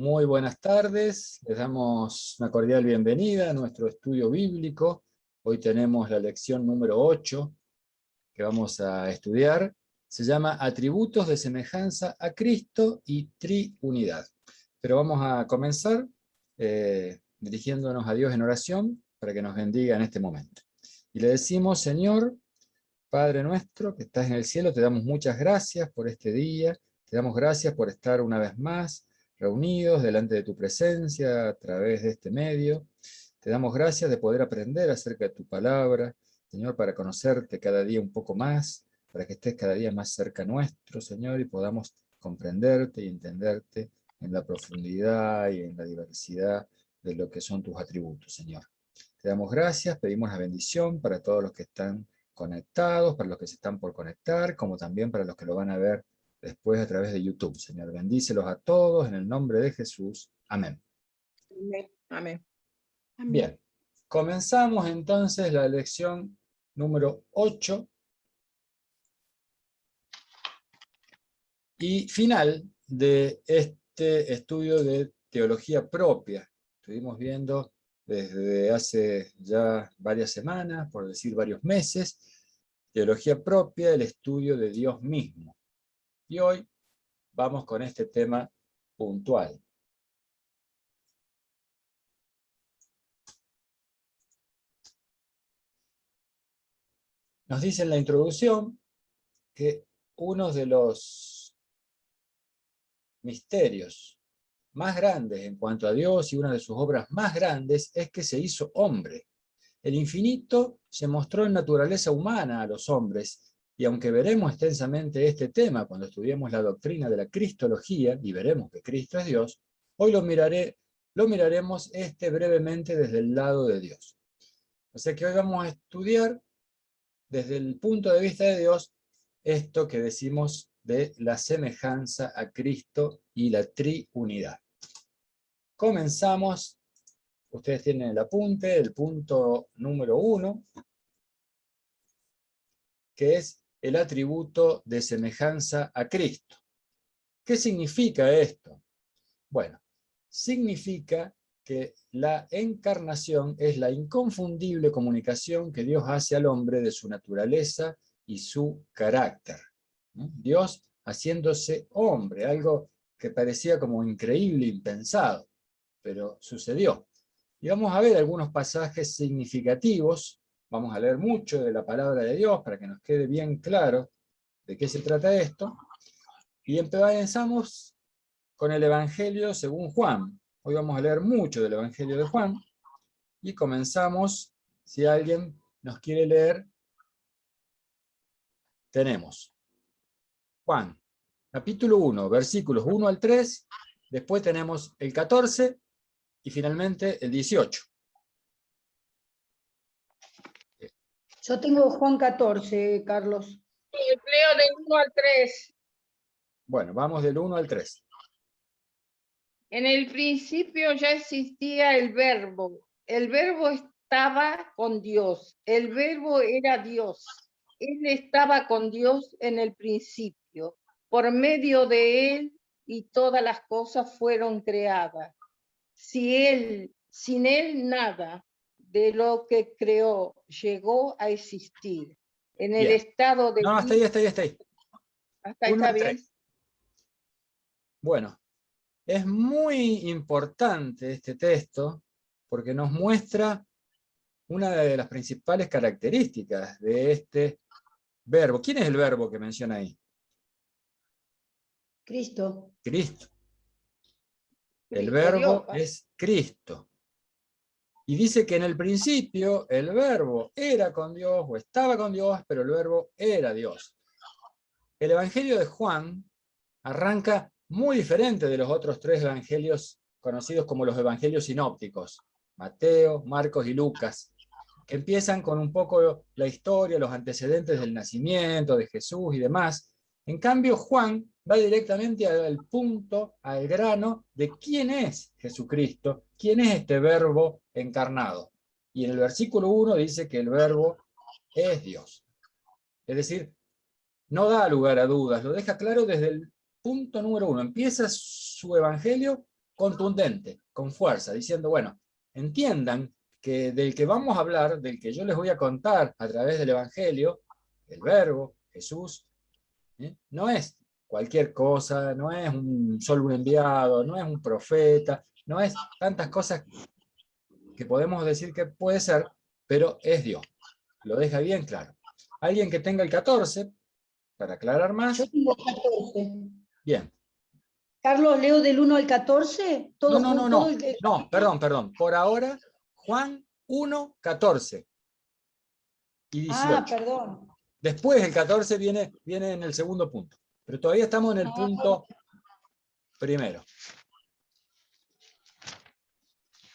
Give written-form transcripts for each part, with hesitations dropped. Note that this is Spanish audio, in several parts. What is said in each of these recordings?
Muy buenas tardes, les damos una cordial bienvenida a nuestro estudio bíblico. Hoy tenemos la lección número 8 que vamos a estudiar. Se llama Atributos de semejanza a Cristo y Triunidad. Pero vamos a comenzar dirigiéndonos a Dios en oración para que nos bendiga en este momento. Y le decimos: Señor, Padre nuestro que estás en el cielo, te damos muchas gracias por este día, te damos gracias por estar una vez más reunidos delante de tu presencia a través de este medio. Te damos gracias de poder aprender acerca de tu palabra, Señor, para conocerte cada día un poco más, para que estés cada día más cerca nuestro, Señor, y podamos comprenderte y entenderte en la profundidad y en la diversidad de lo que son tus atributos, Señor. Te damos gracias, pedimos la bendición para todos los que están conectados, para los que se están por conectar, como también para los que lo van a ver después a través de YouTube. Señor, bendícelos a todos en el nombre de Jesús. Amén. Amén. Amén. Bien, comenzamos entonces la lección número 8 y final de este estudio de teología propia. Estuvimos viendo desde hace ya varias semanas, por decir varios meses, teología propia, el estudio de Dios mismo. Y hoy vamos con este tema puntual. Nos dice en la introducción que uno de los misterios más grandes en cuanto a Dios y una de sus obras más grandes es que se hizo hombre. El infinito se mostró en naturaleza humana a los hombres, y aunque veremos extensamente este tema cuando estudiemos la doctrina de la cristología y veremos que Cristo es Dios, hoy lo miraremos brevemente desde el lado de Dios. O sea que hoy vamos a estudiar desde el punto de vista de Dios esto que decimos de la semejanza a Cristo y la triunidad. Comenzamos. Ustedes tienen el apunte, el punto número 1, que es el atributo de semejanza a Cristo. ¿Qué significa esto? Bueno, significa que la encarnación es la inconfundible comunicación que Dios hace al hombre de su naturaleza y su carácter. Dios haciéndose hombre, algo que parecía como increíble, impensado, pero sucedió. Y vamos a ver algunos pasajes significativos, vamos a leer mucho de la palabra de Dios para que nos quede bien claro de qué se trata esto, y empezamos con el Evangelio según Juan. Hoy vamos a leer mucho del Evangelio de Juan, y comenzamos, si alguien nos quiere leer, tenemos Juan, capítulo 1, versículos 1 al 3, después tenemos el 14, y finalmente el 18. Yo tengo Juan 14, Carlos. Sí, leo del 1 al 3. Bueno, vamos del 1 al 3. En el principio ya existía el verbo. El verbo estaba con Dios. El verbo era Dios. Él estaba con Dios en el principio. Por medio de él y todas las cosas fueron creadas. Sin él nada de lo que creó llegó a existir. En el Bien. estado de... No, hasta ahí. Hasta ahí 1 está al bien. 3. Bueno, es muy importante este texto porque nos muestra una de las principales características de este verbo. ¿Quién es el verbo que menciona ahí? Cristo. Cristo. El Cristo, verbo Dios. es Cristo. Y dice que en el principio el verbo era con Dios o estaba con Dios, pero el verbo era Dios. El Evangelio de Juan arranca muy diferente de los otros 3 evangelios conocidos como los evangelios sinópticos, Mateo, Marcos y Lucas, que empiezan con un poco la historia, los antecedentes del nacimiento de Jesús y demás. En cambio, Juan va directamente al punto, al grano, de quién es Jesucristo, quién es este verbo encarnado. Y en el versículo 1 dice que el verbo es Dios. Es decir, no da lugar a dudas, lo deja claro desde el punto número 1. Empieza su evangelio contundente, con fuerza, diciendo, bueno, entiendan que del que vamos a hablar, del que yo les voy a contar a través del Evangelio, el Verbo, Jesús, no es cualquier cosa, no es solo un enviado, no es un profeta, no es tantas cosas que podemos decir que puede ser, pero es Dios. Lo deja bien claro. Alguien que tenga el 14, para aclarar más. Yo tengo 14. Bien. Carlos, leo del 1 al 14. Todo No. todo No, perdón. Por ahora, Juan 1, 14 y 18. Ah, perdón. Después el 14 viene en el segundo punto. Pero todavía estamos en el punto primero.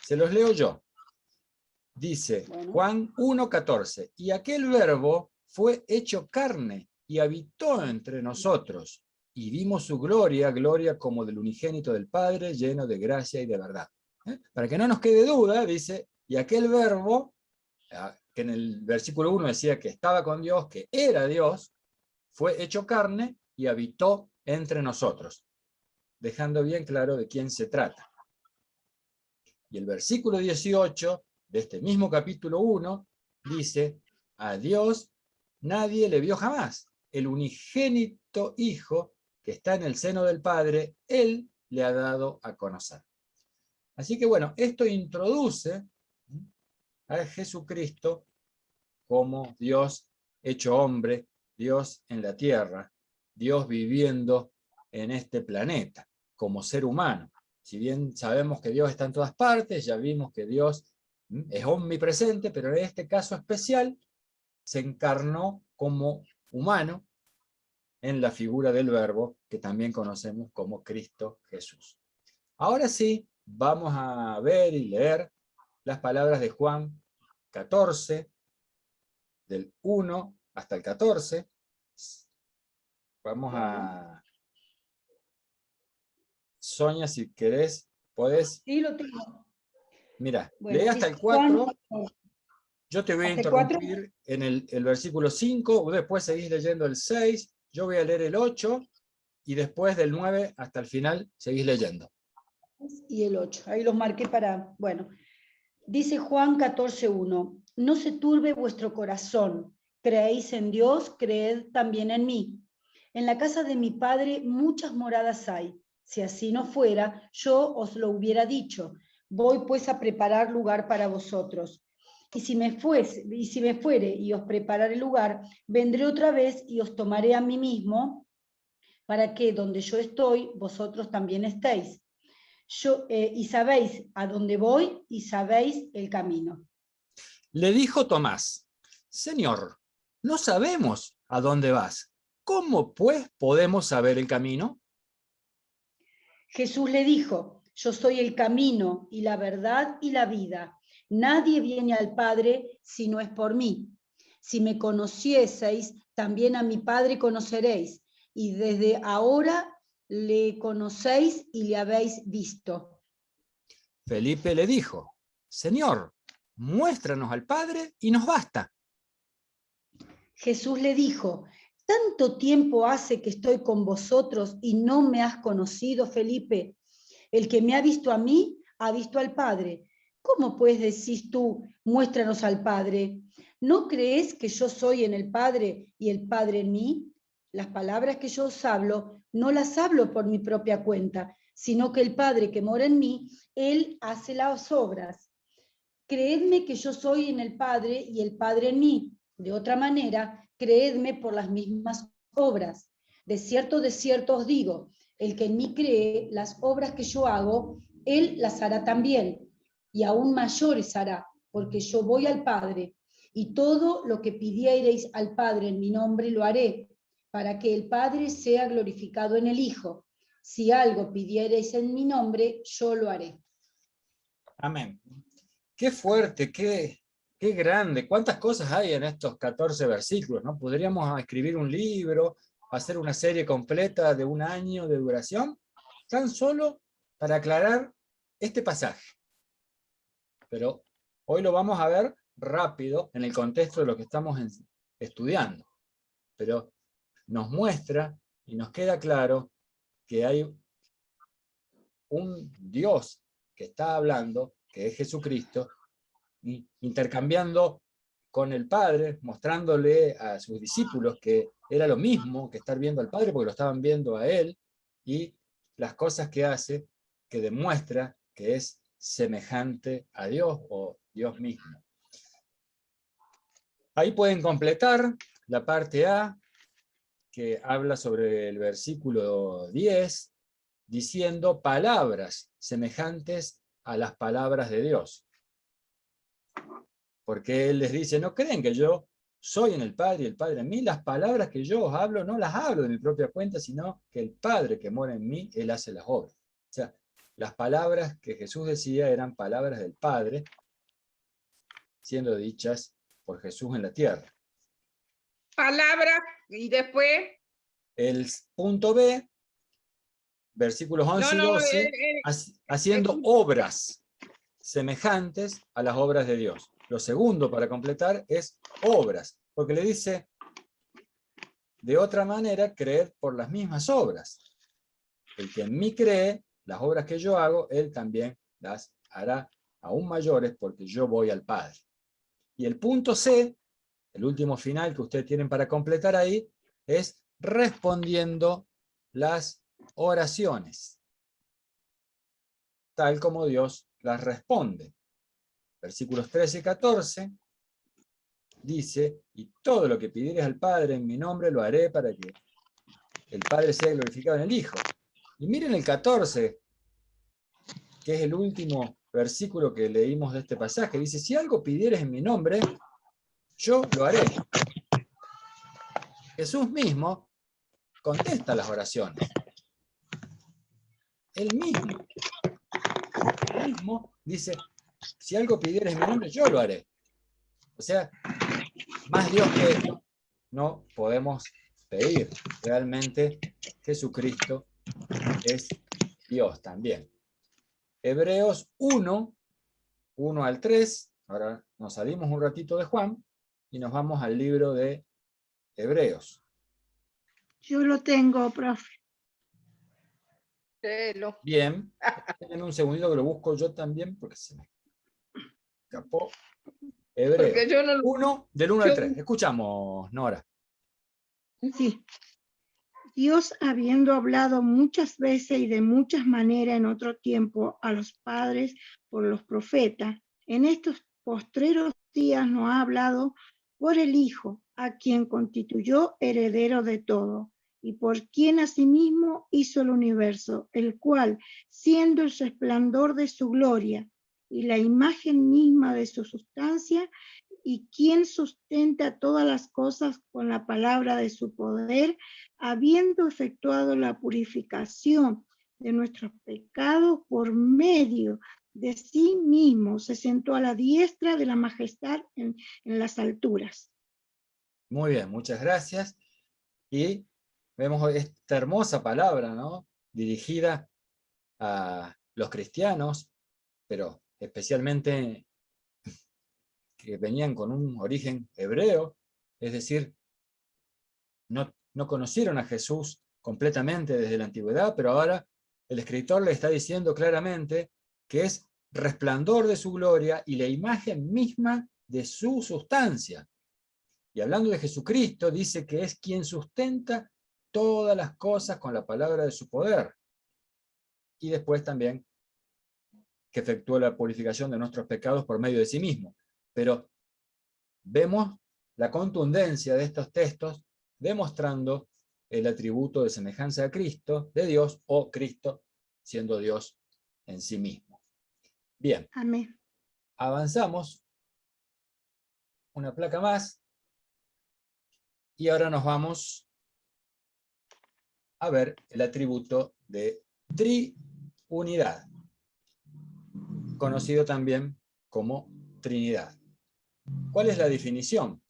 Se los leo yo. Dice Juan 1:14, y aquel verbo fue hecho carne y habitó entre nosotros, y vimos su gloria, gloria como del unigénito del Padre, lleno de gracia y de verdad. Para que no nos quede duda, dice, y aquel verbo, que en el versículo 1 decía que estaba con Dios, que era Dios, fue hecho carne y habitó entre nosotros, dejando bien claro de quién se trata. Y el versículo 18 de este mismo capítulo 1 dice, a Dios nadie le vio jamás. El unigénito Hijo que está en el seno del Padre, Él le ha dado a conocer. Así que bueno, esto introduce a Jesucristo como Dios hecho hombre, Dios en la tierra, Dios viviendo en este planeta, como ser humano. Si bien sabemos que Dios está en todas partes, ya vimos que Dios es omnipresente, pero en este caso especial se encarnó como humano en la figura del Verbo, que también conocemos como Cristo Jesús. Ahora sí, vamos a ver y leer las palabras de Juan 14, del 1 hasta el 14. Vamos a... Sonia, si querés, podés... Sí, lo tengo. Mira, Bueno, lee hasta el 4. Yo te voy a interrumpir en el versículo 5, vos después seguís leyendo el 6, yo voy a leer el 8, y después del 9 hasta el final seguís leyendo. Y el 8, ahí los marqué para... Bueno, dice Juan 14:1, no se turbe vuestro corazón, creéis en Dios, creed también en mí. En la casa de mi Padre muchas moradas hay. Si así no fuera, yo os lo hubiera dicho. Voy pues a preparar lugar para vosotros. Y si me fuere y os prepararé lugar, vendré otra vez y os tomaré a mí mismo, para que donde yo estoy, vosotros también estéis. Y sabéis a dónde voy y sabéis el camino. Le dijo Tomás, Señor, no sabemos a dónde vas. ¿Cómo pues podemos saber el camino? Jesús le dijo, yo soy el camino y la verdad y la vida. Nadie viene al Padre si no es por mí. Si me conocieseis, también a mi Padre conoceréis. Y desde ahora le conocéis y le habéis visto. Felipe le dijo, Señor, muéstranos al Padre y nos basta. Jesús le dijo, ¿tanto tiempo hace que estoy con vosotros y no me has conocido, Felipe? El que me ha visto a mí, ha visto al Padre. ¿Cómo pues decís tú, muéstranos al Padre? ¿No crees que yo soy en el Padre y el Padre en mí? Las palabras que yo os hablo, no las hablo por mi propia cuenta, sino que el Padre que mora en mí, Él hace las obras. Creedme que yo soy en el Padre y el Padre en mí. De otra manera, creedme por las mismas obras. De cierto os digo, el que en mí cree, las obras que yo hago, él las hará también, y aún mayores hará, porque yo voy al Padre, y todo lo que pidiereis al Padre en mi nombre lo haré, para que el Padre sea glorificado en el Hijo. Si algo pidiereis en mi nombre, yo lo haré. Amén. Qué fuerte, qué grande, cuántas cosas hay en estos 14 versículos, ¿no? Podríamos escribir un libro, hacer una serie completa de 1 año de duración, tan solo para aclarar este pasaje. Pero hoy lo vamos a ver rápido en el contexto de lo que estamos estudiando. Pero nos muestra y nos queda claro que hay un Dios que está hablando, que es Jesucristo, y intercambiando con el Padre, mostrándole a sus discípulos que era lo mismo que estar viendo al Padre, porque lo estaban viendo a Él, y las cosas que hace, que demuestra que es semejante a Dios o Dios mismo. Ahí pueden completar la parte A, que habla sobre el versículo 10, diciendo palabras semejantes a las palabras de Dios. Porque Él les dice, no creen que yo soy en el Padre y el Padre en mí. Las palabras que yo os hablo, no las hablo de mi propia cuenta, sino que el Padre que mora en mí, Él hace las obras. O sea, las palabras que Jesús decía eran palabras del Padre, siendo dichas por Jesús en la tierra. Palabra, y después. El punto B, versículos 11 y 12, haciendo obras semejantes a las obras de Dios. Lo segundo para completar es obras, porque le dice, de otra manera, creed por las mismas obras. El que en mí cree, las obras que yo hago, él también las hará aún mayores, porque yo voy al Padre. Y el punto C, el último final que ustedes tienen para completar ahí, es respondiendo las oraciones, tal como Dios las responde. Versículos 13 y 14 dice, y todo lo que pidieres al Padre en mi nombre lo haré para que el Padre sea glorificado en el Hijo. Y miren el 14, que es el último versículo que leímos de este pasaje. Dice, si algo pidieres en mi nombre, yo lo haré. Jesús mismo contesta las oraciones. Él mismo dice, si algo pidieres en mi nombre, yo lo haré. O sea, más Dios que esto no podemos pedir. Realmente Jesucristo es Dios también. Hebreos 1, 1 al 3. Ahora nos salimos un ratito de Juan y nos vamos al libro de Hebreos. Yo lo tengo, profe. Bien, en un segundito que lo busco yo también porque se me escapó. Hebreos Yo no, 1, del 1 al 3. Escuchamos, Nora. Sí. Dios, habiendo hablado muchas veces y de muchas maneras en otro tiempo a los padres por los profetas, en estos postreros días nos ha hablado por el Hijo, a quien constituyó heredero de todo, y por quien asimismo hizo el universo, el cual, siendo el resplandor de su gloria y la imagen misma de su sustancia, y quien sustenta todas las cosas con la palabra de su poder, habiendo efectuado la purificación de nuestros pecados por medio de sí mismo, se sentó a la diestra de la majestad en las alturas. Muy bien, muchas gracias. Y vemos esta hermosa palabra, ¿no? Dirigida a los cristianos, pero especialmente que venían con un origen hebreo, es decir, no conocieron a Jesús completamente desde la antigüedad, pero ahora el escritor le está diciendo claramente que es resplandor de su gloria y la imagen misma de su sustancia. Y hablando de Jesucristo, dice que es quien sustenta todas las cosas con la palabra de su poder. Y después también que efectuó la purificación de nuestros pecados por medio de sí mismo. Pero vemos la contundencia de estos textos demostrando el atributo de semejanza a Cristo, de Dios, o Cristo siendo Dios en sí mismo. Bien. Amén. Avanzamos una placa más y ahora nos vamos a ver el atributo de triunidad, conocido también como Trinidad. ¿Cuál es la definición?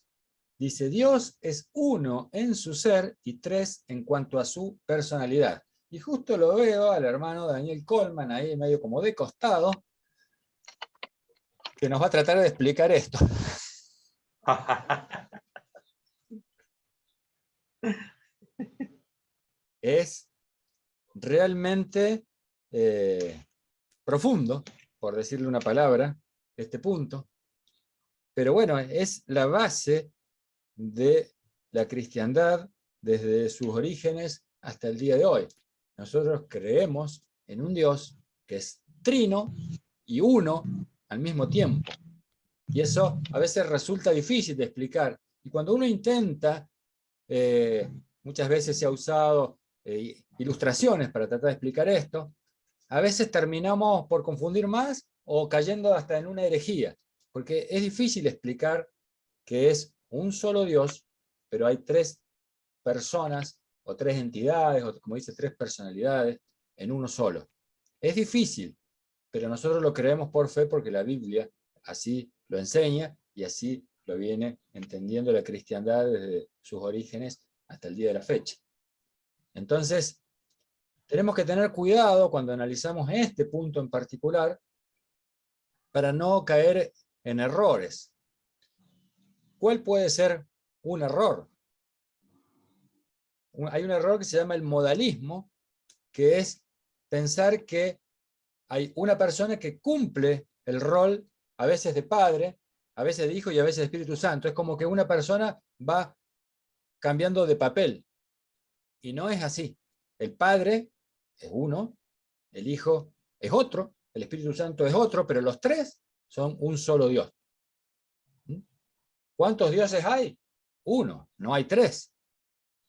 Dice, Dios es uno en su ser y tres en cuanto a su personalidad. Y justo lo veo al hermano Daniel Coleman ahí medio como de costado, que nos va a tratar de explicar esto. Es realmente profundo, por decirle una palabra, este punto. Pero bueno, es la base de la cristiandad desde sus orígenes hasta el día de hoy. Nosotros creemos en un Dios que es trino y uno al mismo tiempo. Y eso a veces resulta difícil de explicar. Y cuando uno intenta, muchas veces se ha usado ilustraciones para tratar de explicar esto, a veces terminamos por confundir más o cayendo hasta en una herejía, porque es difícil explicar que es un solo Dios, pero hay tres personas o tres entidades, o como dice, tres personalidades en uno solo. Es difícil, pero nosotros lo creemos por fe porque la Biblia así lo enseña y así lo viene entendiendo la cristiandad desde sus orígenes hasta el día de la fecha. Entonces, tenemos que tener cuidado cuando analizamos este punto en particular para no caer en errores. ¿Cuál puede ser un error? Hay un error que se llama el modalismo, que es pensar que hay una persona que cumple el rol a veces de padre, a veces de hijo y a veces de Espíritu Santo. Es como que una persona va cambiando de papel. Y no es así. El padre es uno, el hijo es otro, el Espíritu Santo es otro, pero los tres son un solo Dios. ¿Cuántos dioses hay? Uno, no hay tres.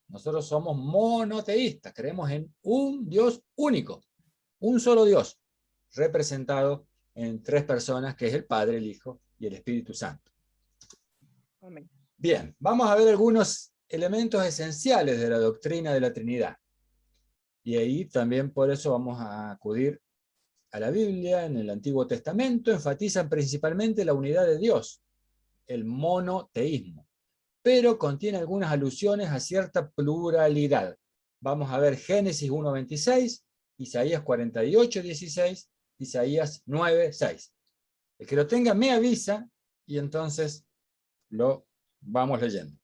Nosotros somos monoteístas, creemos en un Dios único, un solo Dios, representado en tres personas, que es el Padre, el Hijo y el Espíritu Santo. Amén. Bien, vamos a ver algunos elementos esenciales de la doctrina de la Trinidad. Y ahí también por eso vamos a acudir a la Biblia. En el Antiguo Testamento enfatizan principalmente la unidad de Dios, el monoteísmo, pero contiene algunas alusiones a cierta pluralidad. Vamos a ver Génesis 1:26, Isaías 48:16, Isaías 9:6. El que lo tenga me avisa y entonces lo vamos leyendo.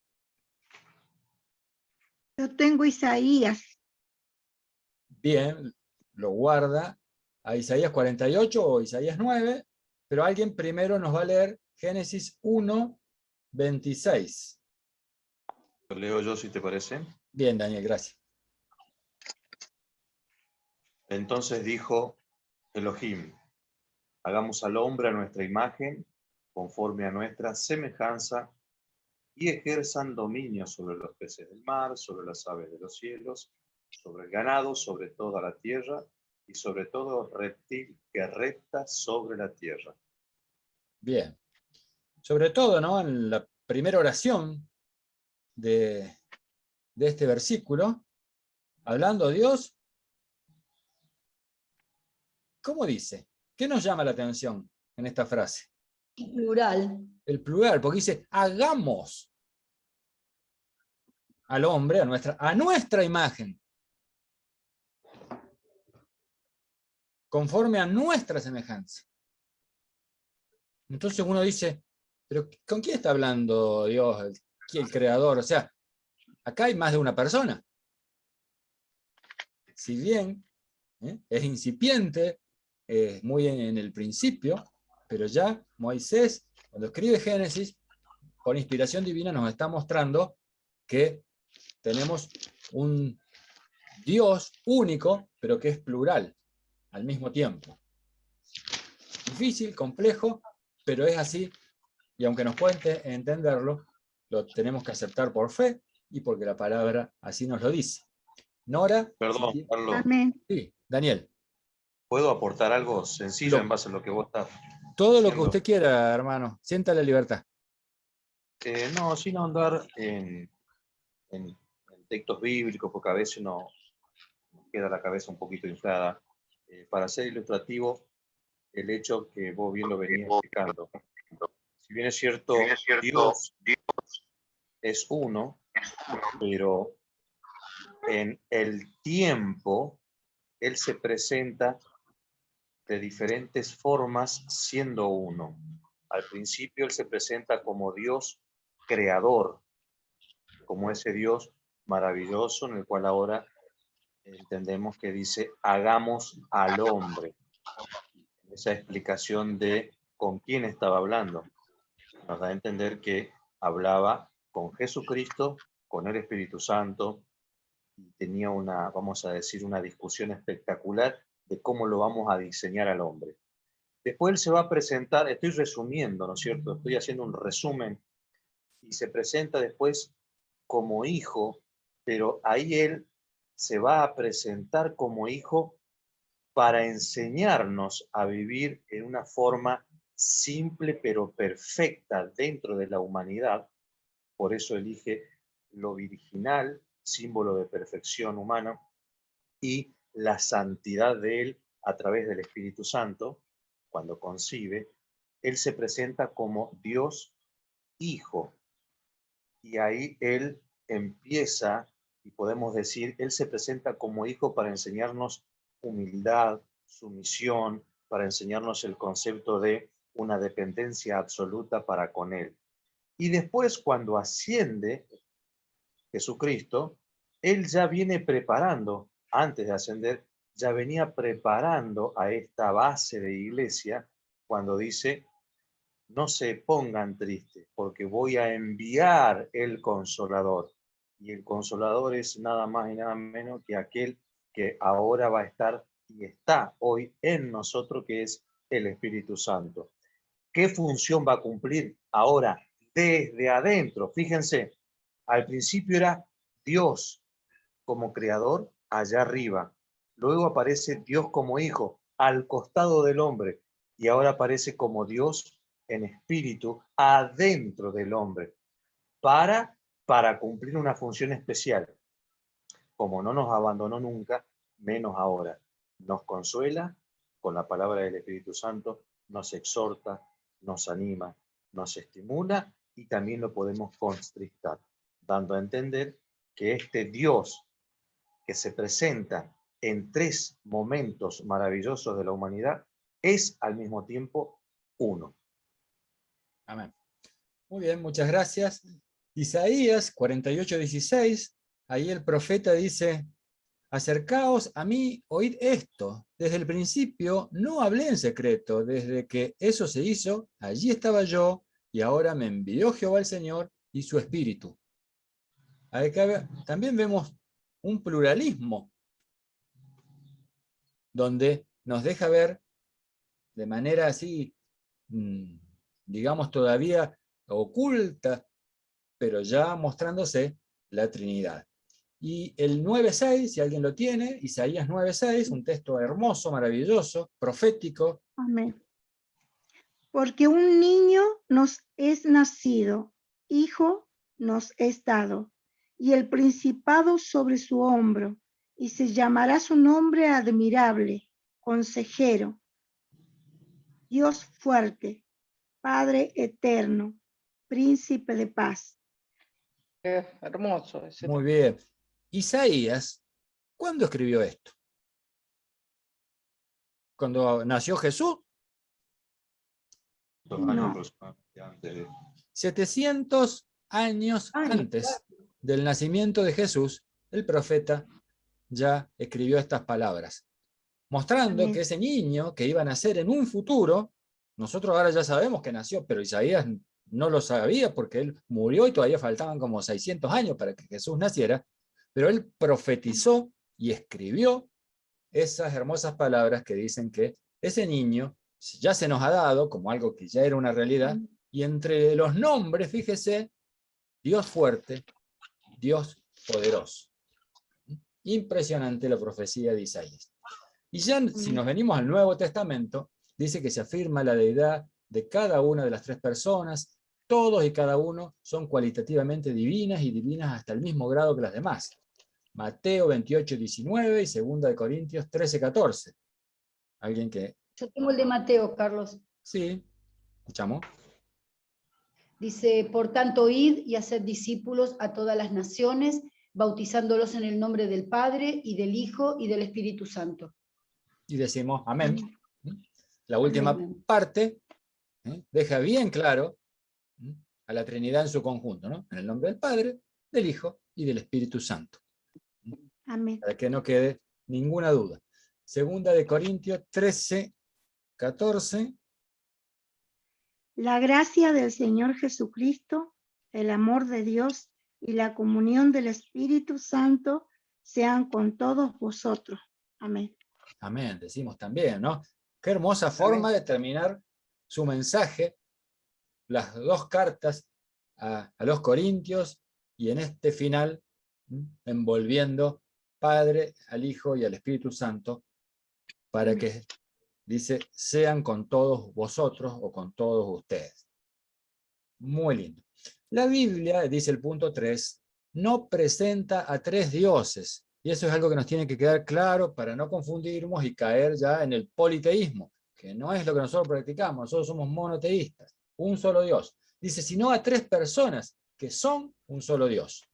Yo tengo Isaías. Bien, lo guarda a Isaías 48 o Isaías 9, pero alguien primero nos va a leer Génesis 1:26. Lo leo yo, si te parece. Bien, Daniel, gracias. Entonces dijo Elohim: hagamos al hombre a nuestra imagen, conforme a nuestra semejanza, y ejerzan dominio sobre los peces del mar, sobre las aves de los cielos, sobre el ganado, sobre toda la tierra, y sobre todo reptil que repta sobre la tierra. Bien. Sobre todo, ¿no?, en la primera oración de este versículo, hablando de Dios, ¿cómo dice? ¿Qué nos llama la atención en esta frase? Plural. El plural, porque dice, hagamos al hombre a nuestra imagen, conforme a nuestra semejanza. Entonces uno dice, ¿pero con quién está hablando Dios, el creador? O sea, acá hay más de una persona. Si bien es incipiente, muy en el principio, pero ya Moisés, cuando escribe Génesis, por inspiración divina nos está mostrando que tenemos un Dios único, pero que es plural al mismo tiempo. Difícil, complejo, pero es así, y aunque nos cueste entenderlo, lo tenemos que aceptar por fe y porque la palabra así nos lo dice. Nora. Perdón, sí, Carlos. Amén. sí, Daniel. ¿Puedo aportar algo sencillo en base a lo que vos estás todo diciendo? Lo que usted quiera, hermano. Sienta la libertad. No, sin ahondar en textos bíblicos, porque a veces nos queda la cabeza un poquito inflada. Para ser ilustrativo, el hecho que vos bien lo venías explicando. Si bien es cierto, Dios es uno, pero en el tiempo Él se presenta de diferentes formas siendo uno. Al principio Él se presenta como Dios creador, como ese Dios maravilloso en el cual ahora entendemos que dice, hagamos al hombre. Esa explicación de con quién estaba hablando nos da a entender que hablaba con Jesucristo, con el Espíritu Santo, y tenía una, vamos a decir, una discusión espectacular de cómo lo vamos a diseñar al hombre. Después él se va a presentar, estoy resumiendo, ¿no es cierto? Estoy haciendo un resumen, y se presenta después como hijo, pero ahí él se va a presentar como hijo para enseñarnos a vivir en una forma simple pero perfecta dentro de la humanidad. Por eso elige lo virginal, símbolo de perfección humana, y la santidad de él a través del Espíritu Santo. Cuando concibe, él se presenta como Dios Hijo. Y ahí él empieza, y podemos decir, él se presenta como hijo para enseñarnos humildad, sumisión, para enseñarnos el concepto de una dependencia absoluta para con él. Y después, cuando asciende Jesucristo, él ya viene preparando, antes de ascender, ya venía preparando a esta base de iglesia cuando dice, no se pongan tristes, porque voy a enviar el Consolador. Y el Consolador es nada más y nada menos que aquel que ahora va a estar y está hoy en nosotros, que es el Espíritu Santo. ¿Qué función va a cumplir ahora desde adentro? Fíjense, al principio era Dios como creador allá arriba. Luego aparece Dios como hijo al costado del hombre. Y ahora aparece como Dios en espíritu adentro del hombre. Para cumplir una función especial. Como no nos abandonó nunca, menos ahora. Nos consuela con la palabra del Espíritu Santo, nos exhorta, nos anima, nos estimula y también lo podemos constrictar, dando a entender que este Dios que se presenta en tres momentos maravillosos de la humanidad es al mismo tiempo uno. Amén. Muy bien, muchas gracias. Isaías 48:16, ahí el profeta dice, acercaos a mí, oíd esto. Desde el principio no hablé en secreto, desde que eso se hizo, allí estaba yo, y ahora me envió Jehová el Señor y su Espíritu. Acá también vemos un pluralismo, donde nos deja ver de manera así, digamos todavía oculta, pero ya mostrándose la Trinidad. Y el 9:6, si alguien lo tiene, Isaías 9:6, un texto hermoso, maravilloso, profético. Amén. Porque un niño nos es nacido, hijo nos es dado, y el principado sobre su hombro, y se llamará su nombre admirable, consejero, Dios fuerte, Padre eterno, príncipe de paz. Hermoso ese. Muy bien. Isaías, ¿cuándo escribió esto? ¿Cuando nació Jesús? 700 años antes del nacimiento de Jesús, el profeta ya escribió estas palabras, mostrando que ese niño que iba a nacer en un futuro, nosotros ahora ya sabemos que nació, pero Isaías no lo sabía porque él murió y todavía faltaban como 600 años para que Jesús naciera, pero él profetizó y escribió esas hermosas palabras que dicen que ese niño ya se nos ha dado como algo que ya era una realidad, y entre los nombres, fíjese, Dios fuerte, Dios poderoso. Impresionante la profecía de Isaías. Y ya si nos venimos al Nuevo Testamento, dice que se afirma la deidad de cada una de las tres personas, todos y cada uno son cualitativamente divinas y divinas hasta el mismo grado que las demás. Mateo 28:19 y 2 de Corintios 13:14. ¿Alguien que...? Yo tengo el de Mateo, Carlos. Sí, escuchamos. Dice, por tanto, id y haced discípulos a todas las naciones, bautizándolos en el nombre del Padre, y del Hijo, y del Espíritu Santo. Y decimos amén. La última Amén. parte deja bien claro a la Trinidad en su conjunto, ¿no? En el nombre del Padre, del Hijo y del Espíritu Santo. Amén. para que no quede ninguna duda. Segunda de Corintios 13, 14. La gracia del Señor Jesucristo, el amor de Dios y la comunión del Espíritu Santo sean con todos vosotros. Amén. Amén, decimos también, ¿no? Qué hermosa forma de terminar su mensaje, las dos cartas a los Corintios, y en este final, envolviendo Padre, al Hijo y al Espíritu Santo, para que, dice, sean con todos vosotros o con todos ustedes. Muy lindo. La Biblia, dice el punto 3, no presenta a tres dioses, y eso es algo que nos tiene que quedar claro para no confundirnos y caer ya en el politeísmo, que no es lo que nosotros practicamos. Nosotros somos monoteístas, un solo Dios. Dice, sino a tres personas que son un solo Dios.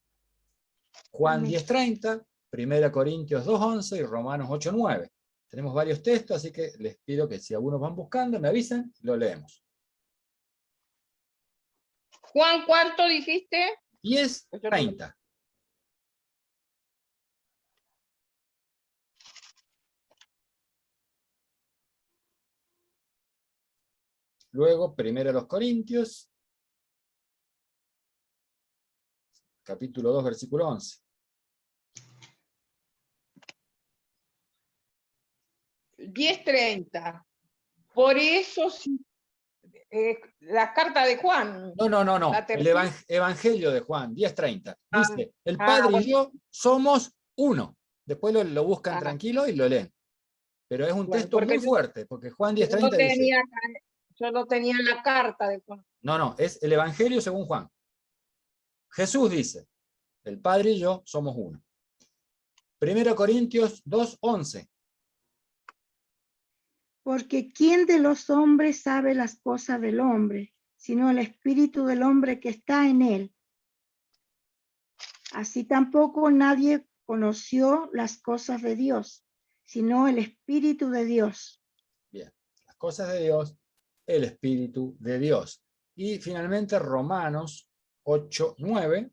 Juan 10:30, 1 Corintios 2:11 y Romanos 8:9. Tenemos varios textos, así que les pido que si algunos van buscando, me avisen, lo leemos. Juan, ¿cuánto dijiste? 10:30. Luego, 1 Corintios, capítulo 2, versículo 11. $10.30. Por eso, la carta de Juan. No. La El Evangelio de Juan, 10:30. Dice, el Padre bueno. y yo somos uno. Después lo buscan Ah. tranquilo y lo leen. Pero es un Bueno, texto muy fuerte, porque Juan Yo 10:30 dice... no tenía la carta de Juan. No, es el Evangelio según Juan. Jesús dice, el Padre y yo somos uno. 1 Corintios 2:11. Porque ¿quién de los hombres sabe las cosas del hombre, sino el espíritu del hombre que está en él? Así tampoco nadie conoció las cosas de Dios, sino el Espíritu de Dios. Bien, las cosas de Dios, el Espíritu de Dios. Y finalmente Romanos 8:9.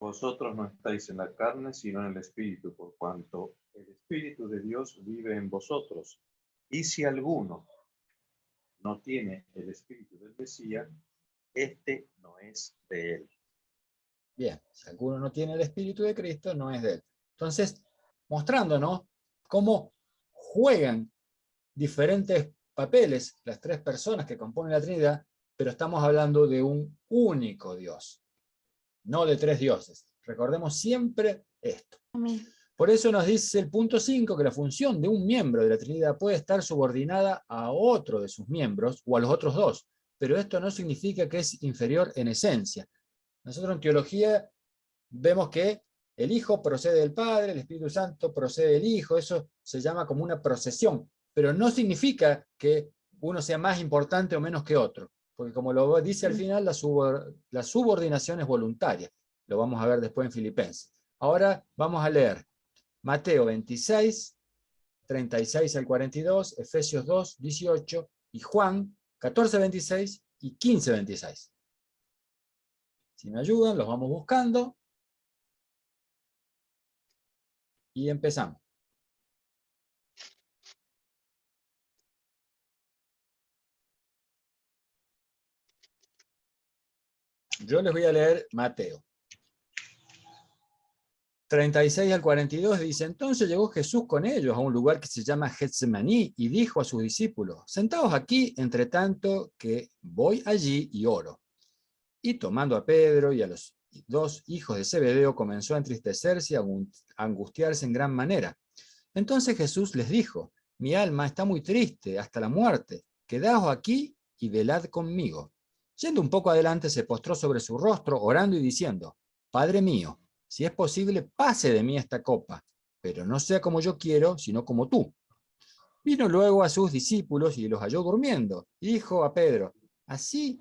Vosotros no estáis en la carne, sino en el Espíritu, por cuanto el Espíritu de Dios vive en vosotros. Y si alguno no tiene el Espíritu del Mesías, este no es de él. Bien, si alguno no tiene el Espíritu de Cristo, no es de él. Entonces, mostrándonos cómo juegan diferentes papeles las tres personas que componen la Trinidad, pero estamos hablando de un único Dios, no de tres dioses. Recordemos siempre esto. Amén. Por eso nos dice el punto 5 que la función de un miembro de la Trinidad puede estar subordinada a otro de sus miembros o a los otros dos, pero esto no significa que es inferior en esencia. Nosotros en teología vemos que el Hijo procede del Padre, el Espíritu Santo procede del Hijo, eso se llama como una procesión, pero no significa que uno sea más importante o menos que otro, porque como lo dice al final, la subordinación es voluntaria. Lo vamos a ver después en Filipenses. Ahora vamos a leer Mateo 26, 36 al 42, Efesios 2, 18 y Juan 14, 26 y 15, 26. Si me ayudan, los vamos buscando. Y empezamos. Yo les voy a leer Mateo. 36 al 42 dice, entonces llegó Jesús con ellos a un lugar que se llama Getsemaní y dijo a sus discípulos, sentaos aquí entre tanto que voy allí y oro. Y tomando a Pedro y a los dos hijos de Zebedeo comenzó a entristecerse y a angustiarse en gran manera. Entonces Jesús les dijo, mi alma está muy triste hasta la muerte, quedaos aquí y velad conmigo. Yendo un poco adelante se postró sobre su rostro, orando y diciendo, Padre mío, si es posible, pase de mí esta copa, pero no sea como yo quiero, sino como tú. Vino luego a sus discípulos y los halló durmiendo, y dijo a Pedro, así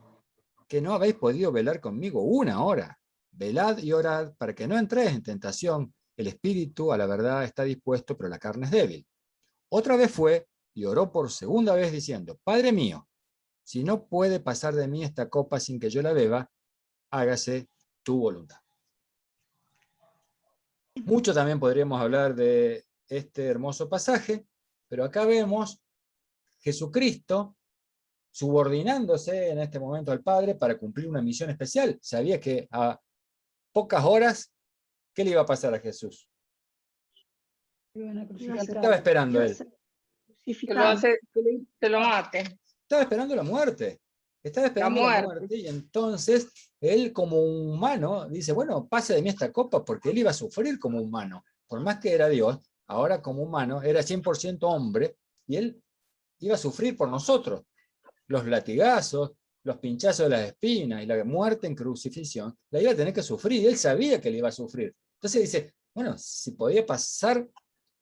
que no habéis podido velar conmigo una hora. Velad y orad para que no entréis en tentación. El espíritu a la verdad está dispuesto, pero la carne es débil. Otra vez fue y oró por segunda vez diciendo, Padre mío, si no puede pasar de mí esta copa sin que yo la beba, hágase tu voluntad. Mucho también podríamos hablar de este hermoso pasaje, pero acá vemos Jesucristo subordinándose en este momento al Padre para cumplir una misión especial. Sabía que a pocas horas, ¿qué le iba a pasar a Jesús? ¿Qué estaba esperando él? Que lo mate. Estaba esperando la muerte. Estaba esperando la muerte. Y entonces él como humano dice, bueno, pase de mí esta copa, porque él iba a sufrir como humano. Por más que era Dios, ahora como humano era 100% hombre, y él iba a sufrir por nosotros. Los latigazos, los pinchazos de las espinas y la muerte en crucifixión, la iba a tener que sufrir, y él sabía que le iba a sufrir. Entonces dice, bueno, si podía pasar,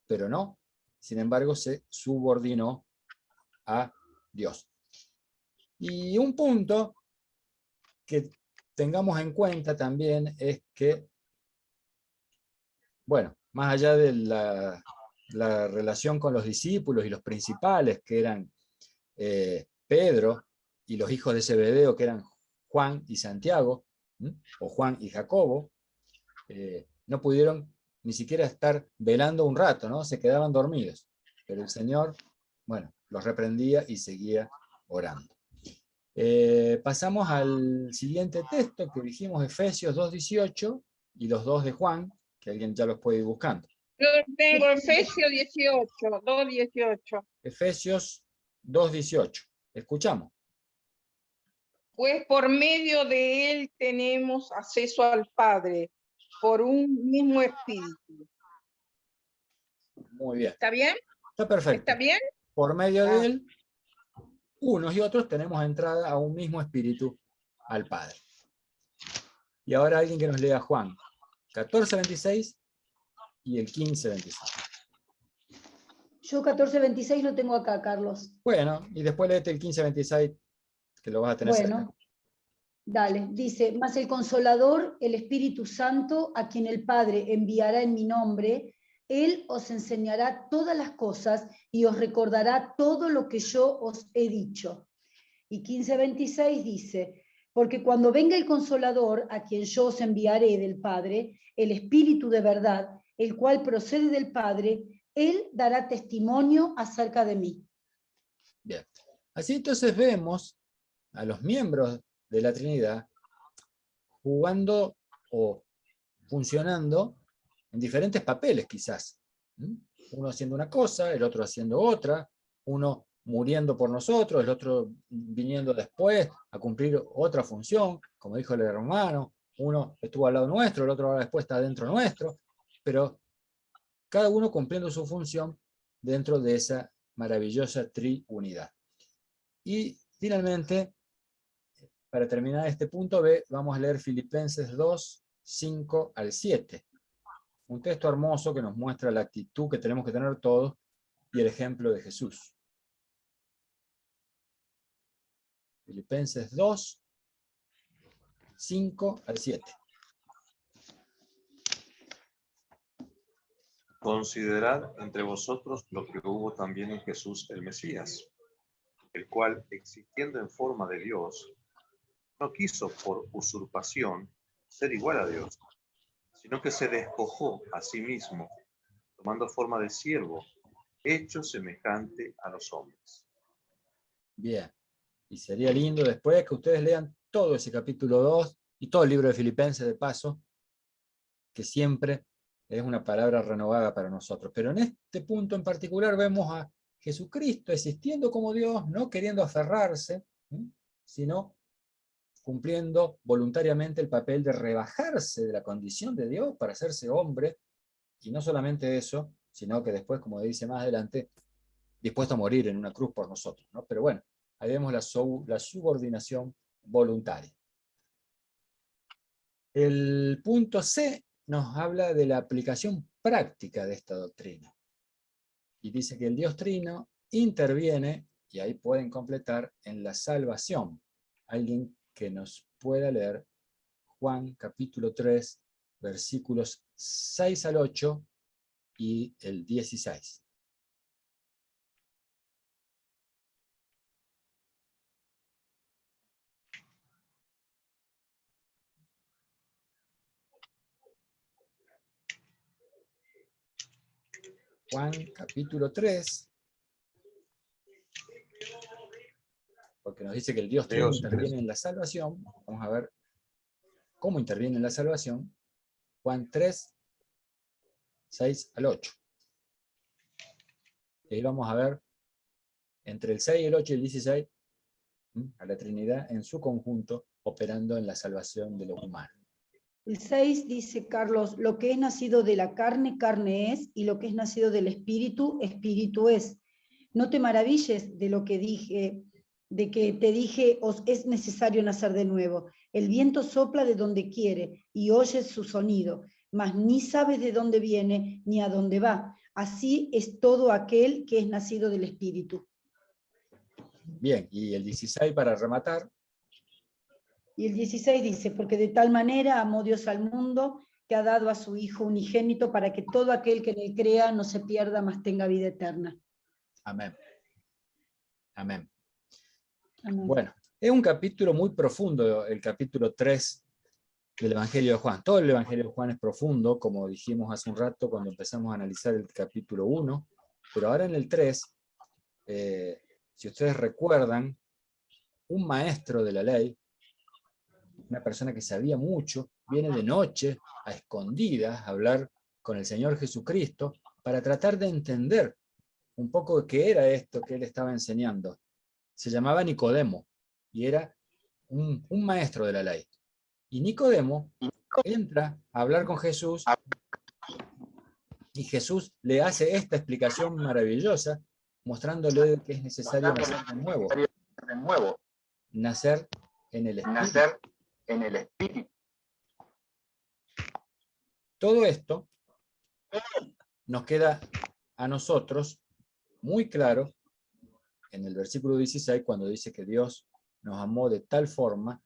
pero no. Sin embargo, se subordinó a Dios. Y un punto que tengamos en cuenta también es que, bueno, más allá de la relación con los discípulos y los principales, que eran Pedro, y los hijos de Zebedeo, que eran Juan y Santiago, o Juan y Jacobo, no pudieron ni siquiera estar velando un rato, ¿no? Se quedaban dormidos. Pero el Señor, bueno, los reprendía y seguía orando. Pasamos al siguiente texto que dijimos, Efesios 2:18 y los 2 de Juan, que alguien ya los puede ir buscando. Yo tengo Efesios 18, 2:18. Efesios 2:18. Escuchamos. Pues por medio de él tenemos acceso al Padre por un mismo espíritu. Muy bien. ¿Está bien? Está perfecto. ¿Está bien? Por medio de él, unos y otros tenemos entrada a un mismo espíritu al Padre. Y ahora alguien que nos lea Juan 14:26 y el 15:26. Yo 14:26 lo tengo acá, Carlos. Bueno, y después léete el 15:26, que lo vas a tener cerca. Bueno, dale. Dice, mas el Consolador, el Espíritu Santo, a quien el Padre enviará en mi nombre, Él os enseñará todas las cosas y os recordará todo lo que yo os he dicho. Y 15:26 dice, porque cuando venga el Consolador, a quien yo os enviaré del Padre, el Espíritu de verdad, el cual procede del Padre, Él dará testimonio acerca de mí. Bien. Así entonces vemos a los miembros de la Trinidad jugando o funcionando en diferentes papeles quizás. Uno haciendo una cosa, el otro haciendo otra, uno muriendo por nosotros, el otro viniendo después a cumplir otra función, como dijo el hermano, uno estuvo al lado nuestro, el otro ahora después está dentro nuestro, pero cada uno cumpliendo su función dentro de esa maravillosa triunidad. Y finalmente, para terminar este punto B, vamos a leer Filipenses 2, 5 al 7. Un texto hermoso que nos muestra la actitud que tenemos que tener todos y el ejemplo de Jesús. Filipenses 2, 5 al 7. Considerad entre vosotros lo que hubo también en Jesús el Mesías, el cual, existiendo en forma de Dios, no quiso por usurpación ser igual a Dios, sino que se despojó a sí mismo, tomando forma de siervo, hecho semejante a los hombres. Bien, y sería lindo después que ustedes lean todo ese capítulo 2 y todo el libro de Filipenses de paso, que siempre es una palabra renovada para nosotros. Pero en este punto en particular vemos a Jesucristo existiendo como Dios, no queriendo aferrarse, sino cumpliendo voluntariamente el papel de rebajarse de la condición de Dios para hacerse hombre, y no solamente eso, sino que después, como dice más adelante, dispuesto a morir en una cruz por nosotros, ¿no? Pero bueno, ahí vemos la subordinación voluntaria. El punto C nos habla de la aplicación práctica de esta doctrina. Y dice que el Dios Trino interviene, y ahí pueden completar, en la salvación. Alguien que nos pueda leer Juan capítulo 3, versículos 6 al 8 y el 16. Juan capítulo 3, porque nos dice que el Dios Trino interviene en la salvación. Vamos a ver cómo interviene en la salvación. Juan 3, 6 al 8. Y ahí vamos a ver entre el 6, el 8 y el 16 a la Trinidad en su conjunto operando en la salvación de los humanos. El 6 dice Carlos, lo que es nacido de la carne, carne es, y lo que es nacido del espíritu, espíritu es. No te maravilles de lo que dije, de que te dije, os es necesario nacer de nuevo. El viento sopla de donde quiere y oyes su sonido, mas ni sabes de dónde viene ni a dónde va. Así es todo aquel que es nacido del espíritu. Bien, y el 16 para rematar. Y el 16 dice, porque de tal manera amó Dios al mundo, que ha dado a su Hijo unigénito para que todo aquel que en él crea no se pierda, mas tenga vida eterna. Amén. Amén. Amén. Bueno, es un capítulo muy profundo, el capítulo 3 del Evangelio de Juan. Todo el Evangelio de Juan es profundo, como dijimos hace un rato cuando empezamos a analizar el capítulo 1, pero ahora en el 3, si ustedes recuerdan, un maestro de la ley, una persona que sabía mucho, viene de noche, a escondidas, a hablar con el Señor Jesucristo, para tratar de entender un poco de qué era esto que él estaba enseñando. Se llamaba Nicodemo, y era un maestro de la ley. Y Nicodemo entra a hablar con Jesús, y Jesús le hace esta explicación maravillosa, mostrándole que es necesario nacer de nuevo. Nacer en el Espíritu. Todo esto nos queda a nosotros muy claro en el versículo 16, cuando dice que Dios nos amó de tal forma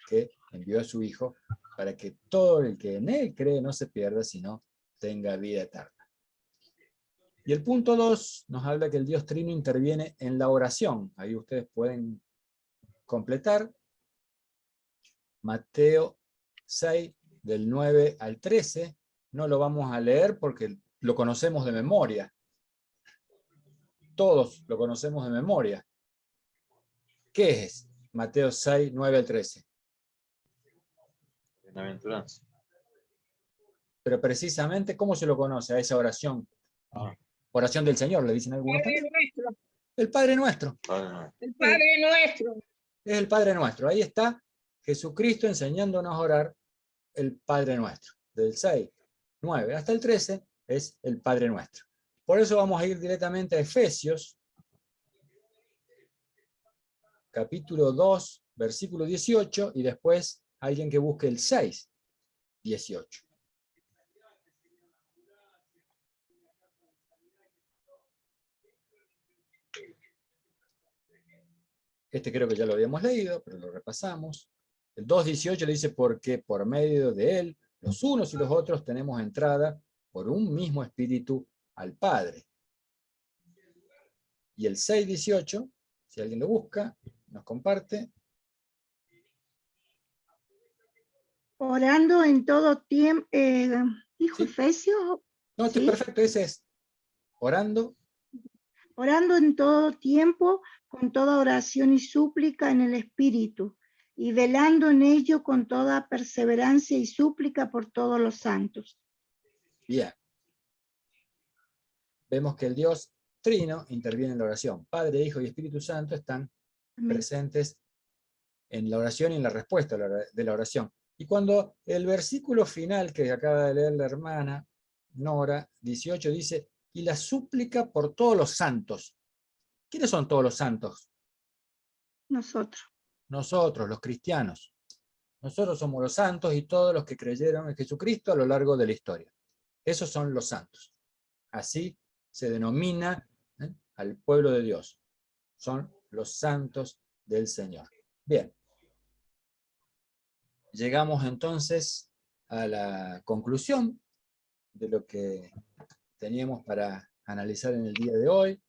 que envió a su Hijo para que todo el que en él cree no se pierda, sino tenga vida eterna. Y el punto 2 nos habla que el Dios Trino interviene en la oración. Ahí ustedes pueden completar. Mateo 6, del 9 al 13. No lo vamos a leer porque lo conocemos de memoria. Todos lo conocemos de memoria. ¿Qué es Mateo 6, 9 al 13? Bienaventuranza. Pero precisamente, ¿cómo se lo conoce a esa oración? Oración del Señor, le dicen algunos Padre también. nuestro, El Padre Nuestro. el Padre nuestro. Es el Padre Nuestro. Ahí está Jesucristo enseñándonos a orar el Padre Nuestro. Del 6, 9 hasta el 13 es el Padre Nuestro. Por eso vamos a ir directamente a Efesios, capítulo 2, versículo 18, y después alguien que busque el 6, 18. Este creo que ya lo habíamos leído, pero lo repasamos. El 2.18 dice, porque por medio de él, los unos y los otros tenemos entrada por un mismo espíritu al Padre. Y el 6.18, si alguien lo busca, nos comparte. Orando en todo tiempo, ¿dijo ¿Sí? Efesios? No, ¿Sí? perfecto, ese es. Orando. Orando en todo tiempo, con toda oración y súplica en el Espíritu, y velando en ello con toda perseverancia y súplica por todos los santos. Bien. Vemos que el Dios Trino interviene en la oración. Padre, Hijo y Espíritu Santo están presentes en la oración y en la respuesta de la oración. Y cuando el versículo final que acaba de leer la hermana Nora, 18, dice, y la súplica por todos los santos. ¿Quiénes son todos los santos? Nosotros. Nosotros, los cristianos. Nosotros somos los santos y todos los que creyeron en Jesucristo a lo largo de la historia. Esos son los santos. Así se denomina al pueblo de Dios. Son los santos del Señor. Bien. Llegamos entonces a la conclusión de lo que teníamos para analizar en el día de hoy.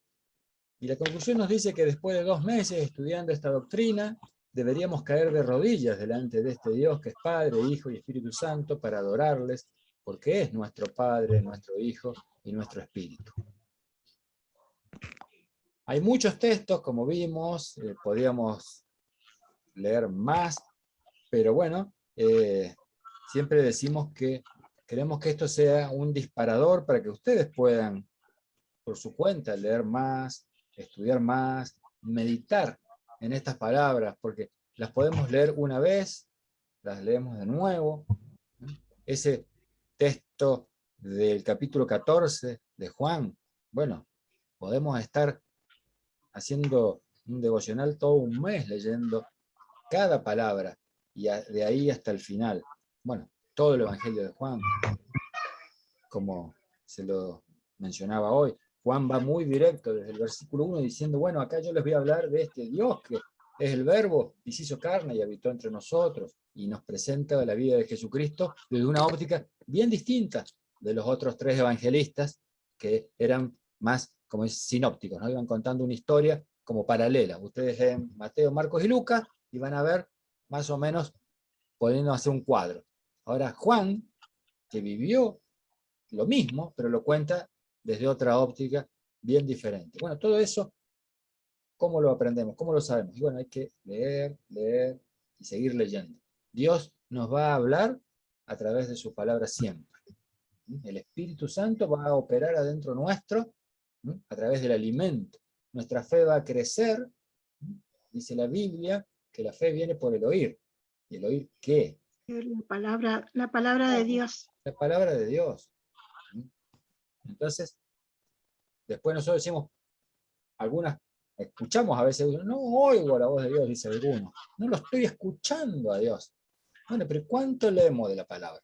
Y la conclusión nos dice que después de 2 meses estudiando esta doctrina, deberíamos caer de rodillas delante de este Dios que es Padre, Hijo y Espíritu Santo para adorarles, porque es nuestro Padre, nuestro Hijo y nuestro Espíritu. Hay muchos textos, como vimos, podríamos leer más, pero bueno, siempre decimos que queremos que esto sea un disparador para que ustedes puedan, por su cuenta, leer más, estudiar más, meditar en estas palabras, porque las podemos leer una vez, las leemos de nuevo. Ese texto del capítulo 14 de Juan, bueno, podemos estar haciendo un devocional todo un mes leyendo cada palabra, y de ahí hasta el final. Bueno, todo el Evangelio de Juan, como se lo mencionaba hoy. Juan va muy directo desde el versículo 1 diciendo, bueno, acá yo les voy a hablar de este Dios que es el Verbo y se hizo carne y habitó entre nosotros, y nos presenta la vida de Jesucristo desde una óptica bien distinta de los otros tres evangelistas, que eran más como sinópticos, ¿no? Iban contando una historia como paralela. Ustedes leen Mateo, Marcos y Lucas y van a ver más o menos poniendo hacer un cuadro. Ahora Juan, que vivió lo mismo, pero lo cuenta desde otra óptica bien diferente. Bueno, todo eso, ¿cómo lo aprendemos? ¿Cómo lo sabemos? Y bueno, hay que leer, leer y seguir leyendo. Dios nos va a hablar a través de su palabra siempre. El Espíritu Santo va a operar adentro nuestro a través del alimento. Nuestra fe va a crecer. Dice la Biblia que la fe viene por el oír. ¿Y el oír qué? La palabra de Dios. La palabra de Dios. Entonces, después nosotros decimos, escuchamos a veces, no oigo la voz de Dios, dice alguno. No lo estoy escuchando a Dios. Bueno, pero ¿cuánto leemos de la palabra?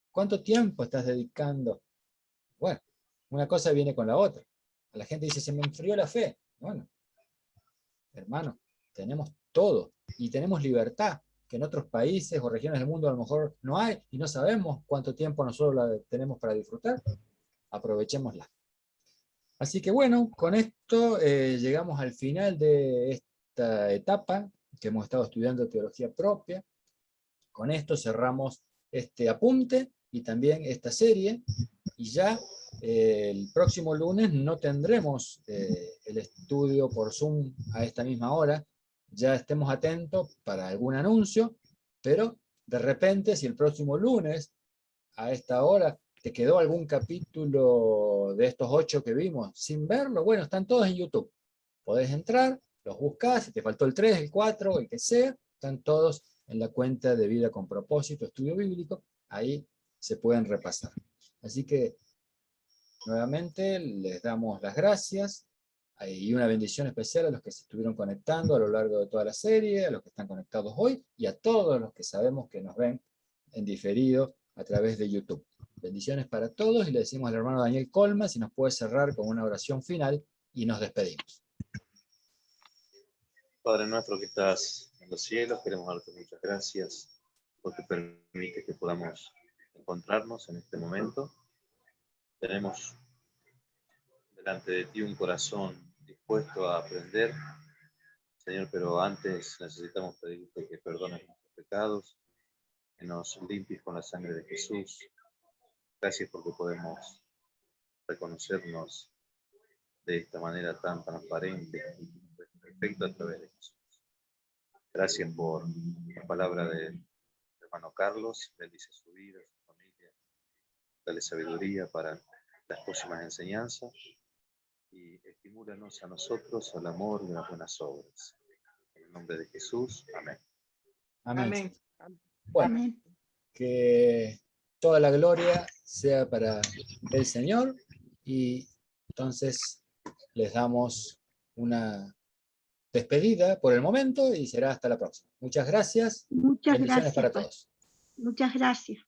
¿Cuánto tiempo estás dedicando? Bueno, una cosa viene con la otra. La gente dice, se me enfrió la fe. Bueno, hermano, tenemos todo y tenemos libertad, que en otros países o regiones del mundo a lo mejor no hay y no sabemos cuánto tiempo nosotros la tenemos para disfrutar. Aprovechémosla. Así que bueno, con esto llegamos al final de esta etapa que hemos estado estudiando teología propia. Con esto cerramos este apunte y también esta serie, y ya el próximo lunes no tendremos el estudio por Zoom a esta misma hora. Ya estemos atentos para algún anuncio, pero de repente si el próximo lunes a esta hora te quedó algún capítulo de estos 8 que vimos sin verlo, bueno, están todos en YouTube. Podés entrar, los buscás, si te faltó el 3, el 4, el que sea, están todos en la cuenta de Vida con Propósito, Estudio Bíblico, ahí se pueden repasar. Así que, nuevamente, les damos las gracias y una bendición especial a los que se estuvieron conectando a lo largo de toda la serie, a los que están conectados hoy, y a todos los que sabemos que nos ven en diferido a través de YouTube. Bendiciones para todos, y le decimos al hermano Daniel Colma si nos puede cerrar con una oración final y nos despedimos. Padre nuestro que estás en los cielos, queremos darte muchas gracias porque permite que podamos encontrarnos en este momento. Tenemos delante de ti un corazón dispuesto a aprender, Señor, pero antes necesitamos pedirte que perdones nuestros pecados, que nos limpies con la sangre de Jesús. Gracias porque podemos reconocernos de esta manera tan transparente y perfecta a través de Jesús. Gracias por la palabra del hermano Carlos. Bendice su vida, su familia. Dale sabiduría para las próximas enseñanzas y estimúlanos a nosotros al amor y a las buenas obras. En el nombre de Jesús. Amén. Amén. Amén. Bueno, Amén. que toda la gloria sea para el Señor, y entonces les damos una despedida por el momento y será hasta la próxima. Muchas gracias. Muchas Bendiciones gracias. para todos. Muchas gracias.